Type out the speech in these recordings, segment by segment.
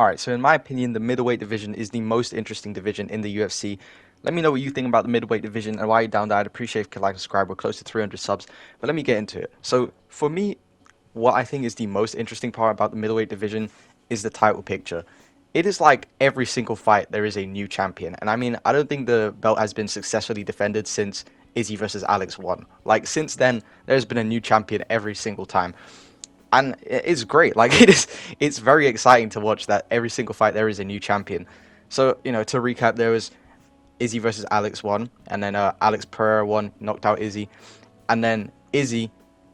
All right, so in my opinion, the middleweight division is the most interesting division in the UFC. Let me know what you think about the middleweight division and why you're down there. I'd appreciate if you could like, subscribe. We're close to 300 subs, but let me get into it. So for me, what I think is the most interesting part about the middleweight division is the title picture. It is like every single fight there is a new champion, and I mean I don't think the belt has been successfully defended since Izzy versus Alex won. Like since then, there's been a new champion every single time and it's great. Like it's very exciting to watch that every single fight there is a new champion. So to recap, there was Izzy versus Alex won, and then Alex Pereira won, knocked out Izzy, and then Izzy,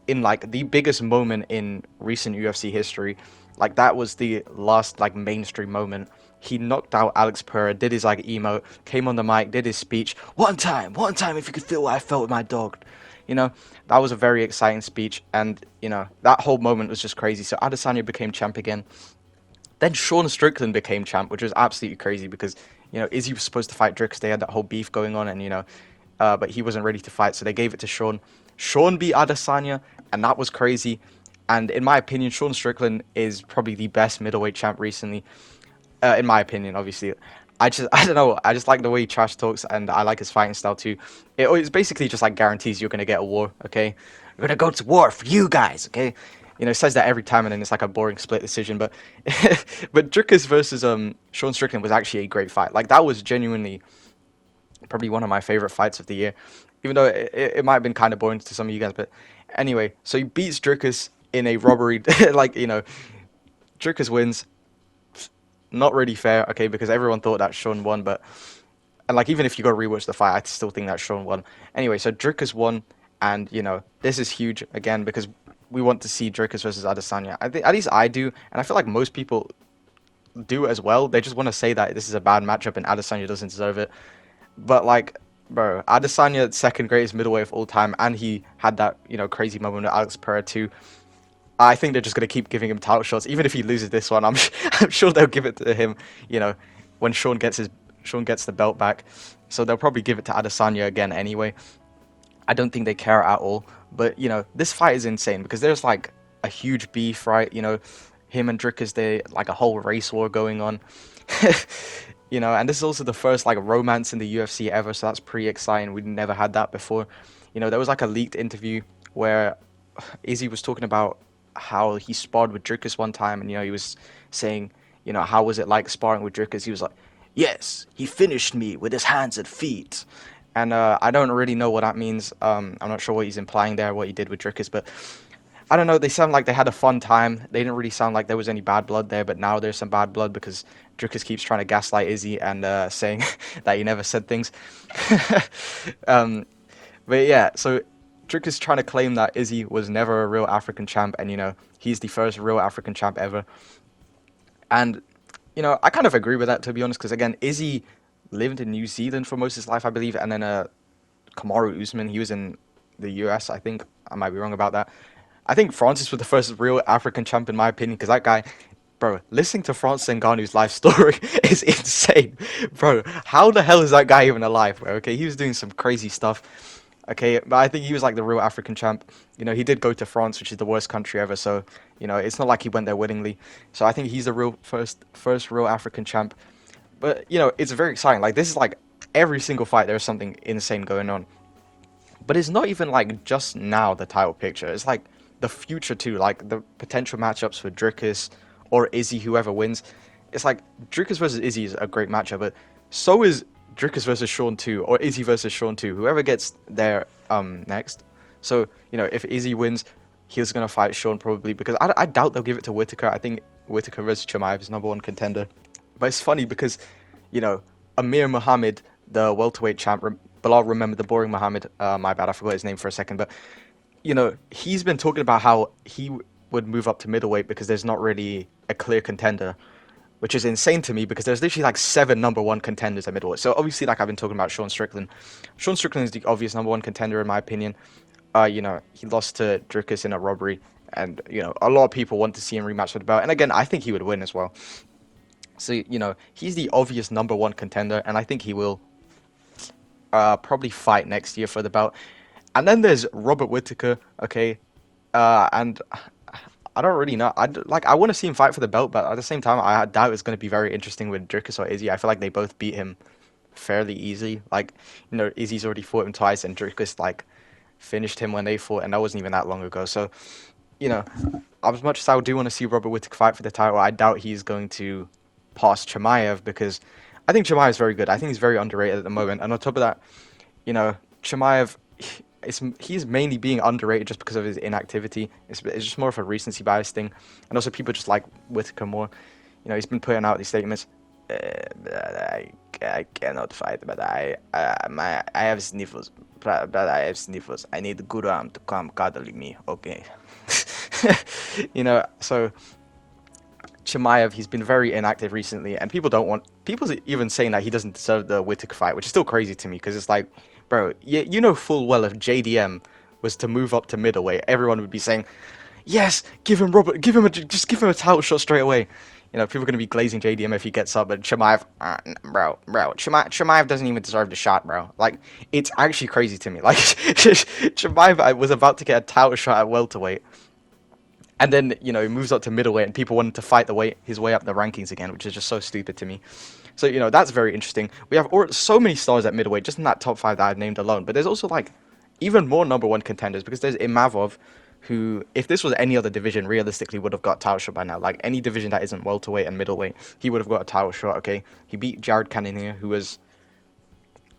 in like the biggest moment in recent UFC history, like that was the last like mainstream moment. He knocked out Alex Pereira, did his like emote, came on the mic, did his speech. One time, if you could feel what I felt with my dog. You know, that was a very exciting speech, and that whole moment was just crazy. So Adesanya became champ again. Then Sean Strickland became champ, which was absolutely crazy because Izzy was supposed to fight Dricus. They had that whole beef going on, and but he wasn't ready to fight, so they gave it to Sean. Sean beat Adesanya, and that was crazy. And in my opinion, Sean Strickland is probably the best middleweight champ recently. In my opinion, obviously. I don't know. I just like the way he trash talks, and I like his fighting style too. It's basically just like guarantees you're gonna get a war. Okay, we're gonna go to war for you guys. Okay, it says that every time, and then it's like a boring split decision. But but Dricus versus Sean Strickland was actually a great fight. Like that was genuinely probably one of my favorite fights of the year, even though it might have been kind of boring to some of you guys. But anyway, so he beats Dricus in a robbery. Like Dricus wins. Not really fair, okay, because everyone thought that Sean won, and like even if you go rewatch the fight, I still think that Sean won. Anyway, so Dricus won, and this is huge again because we want to see Dricus versus Adesanya. I think at least I do, and I feel like most people do as well. They just want to say that this is a bad matchup and Adesanya doesn't deserve it. But like, bro, Adesanya second greatest middleweight of all time, and he had that crazy moment with Alex Pereira too. I think they're just going to keep giving him title shots. Even if he loses this one, I'm sure they'll give it to him, when Sean gets the belt back. So they'll probably give it to Adesanya again anyway. I don't think they care at all. But, this fight is insane because there's like a huge beef, right? Him and Dricus, they like a whole race war going on. And this is also the first like romance in the UFC ever. So that's pretty exciting. We never had that before. There was like a leaked interview where Izzy was talking about how he sparred with Dricus one time, and he was saying, how was it like sparring with Dricus? He was like, yes, he finished me with his hands and feet. And I don't really know what that means. I'm not sure what he's implying there, what he did with Dricus, but I don't know. They sound like they had a fun time. They didn't really sound like there was any bad blood there, but now there's some bad blood because Dricus keeps trying to gaslight Izzy and saying that he never said things. But yeah, so Dricus is trying to claim that Izzy was never a real African champ, and he's the first real African champ ever. And I kind of agree with that, to be honest, because again, Izzy lived in New Zealand for most of his life, I believe, and then Kamaru Usman, he was in the US, I think. I might be wrong about that. I think Francis was the first real African champ, in my opinion, because that guy, bro, listening to Francis Ngannou's life story is insane. Bro, how the hell is that guy even alive, bro? Okay, he was doing some crazy stuff. Okay, but I think he was like the real African champ. He did go to France, which is the worst country ever. So, it's not like he went there willingly. So I think he's the real first real African champ. But it's very exciting. Like this is like every single fight there's something insane going on. But it's not even like just now the title picture. It's like the future too. Like the potential matchups for Dricus or Izzy, whoever wins. It's like Dricus versus Izzy is a great matchup, but so is Dricus versus Sean 2 or Izzy versus Sean 2, whoever gets there next. So, if Izzy wins, he's going to fight Sean probably because I doubt they'll give it to Whittaker. I think Whittaker versus Chimaev is number one contender. But it's funny because, Amir Muhammad, the welterweight champ, Bilal, remember the boring Muhammad, my bad, I forgot his name for a second, but, he's been talking about how he would move up to middleweight because there's not really a clear contender. Which is insane to me because there's literally like 7 number one contenders at middleweight. So obviously, like I've been talking about Sean Strickland. Sean Strickland is the obvious number one contender in my opinion. He lost to Dricus in a robbery, and a lot of people want to see him rematch for the belt. And again, I think he would win as well. So he's the obvious number one contender, and I think he will probably fight next year for the belt. And then there's Robert Whittaker, okay, and I don't really know. I want to see him fight for the belt, but at the same time, I doubt it's going to be very interesting with Dricus or Izzy. I feel like they both beat him fairly easy. Like, Izzy's already fought him twice, and Dricus like finished him when they fought, and that wasn't even that long ago. So, you know, as much as I do want to see Robert Whittaker fight for the title, I doubt he's going to pass Chimaev because I think Chimaev is very good. I think he's very underrated at the moment. And on top of that, Chimaev, he's mainly being underrated just because of his inactivity. It's just more of a recency bias thing. And also people just like Whittaker more. He's been putting out these statements. I cannot fight, but I have sniffles. But I have sniffles. I need the good arm to come cuddling me. Okay. So Chimaev, he's been very inactive recently, and people's even saying that he doesn't deserve the Whittaker fight, which is still crazy to me because it's like, bro, you know full well if JDM was to move up to middleweight, everyone would be saying, yes, give him just give him a title shot straight away. People are going to be glazing JDM if he gets up, but Chimaev, Chimaev doesn't even deserve the shot, bro. Like, it's actually crazy to me. Like, Chimaev was about to get a title shot at welterweight, and then, he moves up to middleweight, and people wanted to fight his way up the rankings again, which is just so stupid to me. So, that's very interesting. We have so many stars at middleweight, just in that top 5 that I've named alone, but there's also, like, even more number 1 contenders, because there's Imavov, who, if this was any other division, realistically would have got a title shot by now. Like, any division that isn't welterweight and middleweight, he would have got a title shot, okay? He beat Jared Cannonier, who was,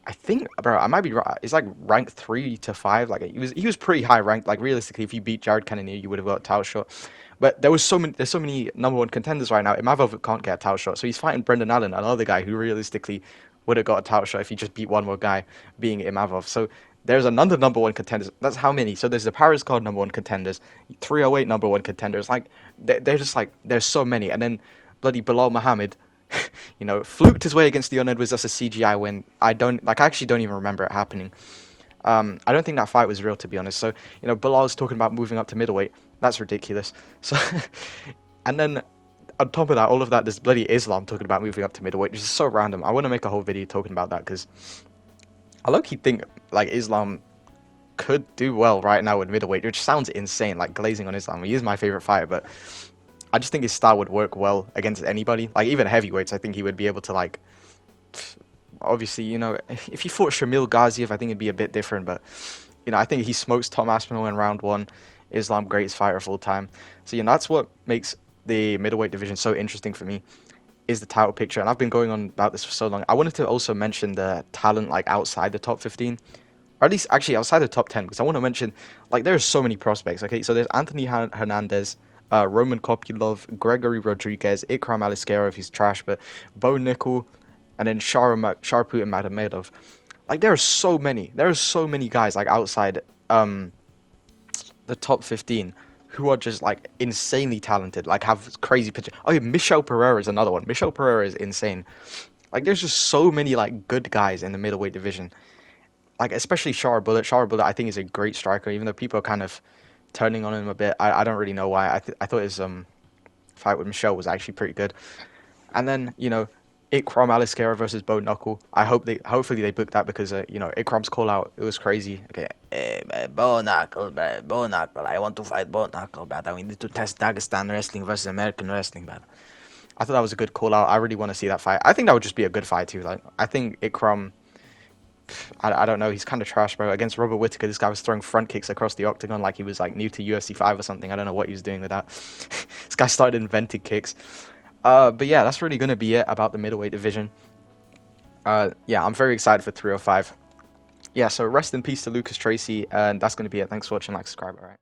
I think, bro, I might be right. It's like ranked 3 to 5. Like, he was pretty high ranked. Like, realistically, if you beat Jared Cannonier, you would have got a title shot. But there's so many number 1 contenders right now. Imavov can't get a title shot, so he's fighting Brendan Allen, another guy who realistically would have got a title shot if he just beat one more guy, being Imavov. So there's another number 1 contenders. That's how many? So there's the Paris card number 1 contenders, 308 number 1 contenders. Like, they're just like, there's so many. And then bloody Bilal Muhammad, fluked his way against Leon Edwards. That's a CGI win. I actually don't even remember it happening. I don't think that fight was real, to be honest. So, Bilal's talking about moving up to middleweight. That's ridiculous. So, and then on top of that, all of that, there's bloody Islam talking about moving up to middleweight, which is so random. I want to make a whole video talking about that because I low-key think like Islam could do well right now with middleweight, which sounds insane, like glazing on Islam. He is my favorite fighter, but I just think his style would work well against anybody. Like, even heavyweights, I think he would be able to, like, obviously, if he fought Shamil Ghaziev, I think it'd be a bit different, but, I think he smokes Tom Aspinall in round 1. Islam, greatest fighter of all time. So, that's what makes the middleweight division so interesting for me, is the title picture. And I've been going on about this for so long. I wanted to also mention the talent, like, outside the top 15, or at least actually outside the top 10, because I want to mention, like, there's so many prospects. Okay, so there's Anthony Hernandez, Roman Kopylov, Gregory Rodriguez, Ikram Aliskerov, he's trash, but Bo Nickel, and then Sharputin Magomedov. Like, there are so many guys, like, outside the top 15 who are just, like, insanely talented, like, have crazy pitches. Oh yeah, Michel Pereira is another one. Michel Pereira is insane. Like, there's just so many, like, good guys in the middleweight division. Like, especially Shara Bullet. Shara Bullet, I think, is a great striker, even though people are kind of turning on him a bit. I don't really know why. I thought his fight with Michel was actually pretty good. And then, Ikram Aliskerov versus Bo Knuckle. Hopefully they booked that because, Ikram's call out, it was crazy. Okay, Bo Knuckle, I want to fight Bo Knuckle, but we need to test Dagestan wrestling versus American wrestling, but I thought that was a good call out. I really want to see that fight. I think that would just be a good fight too. Like, I think Ikram, I don't know, he's kind of trash, bro. Against Robert Whittaker, this guy was throwing front kicks across the octagon like he was, like, new to UFC 5 or something. I don't know what he was doing with that. This guy started inventing kicks. But yeah, that's really going to be it about the middleweight division. Yeah, I'm very excited for 305. Yeah, so rest in peace to Lucas Tracy, and that's going to be it. Thanks for watching, like, subscribe, alright.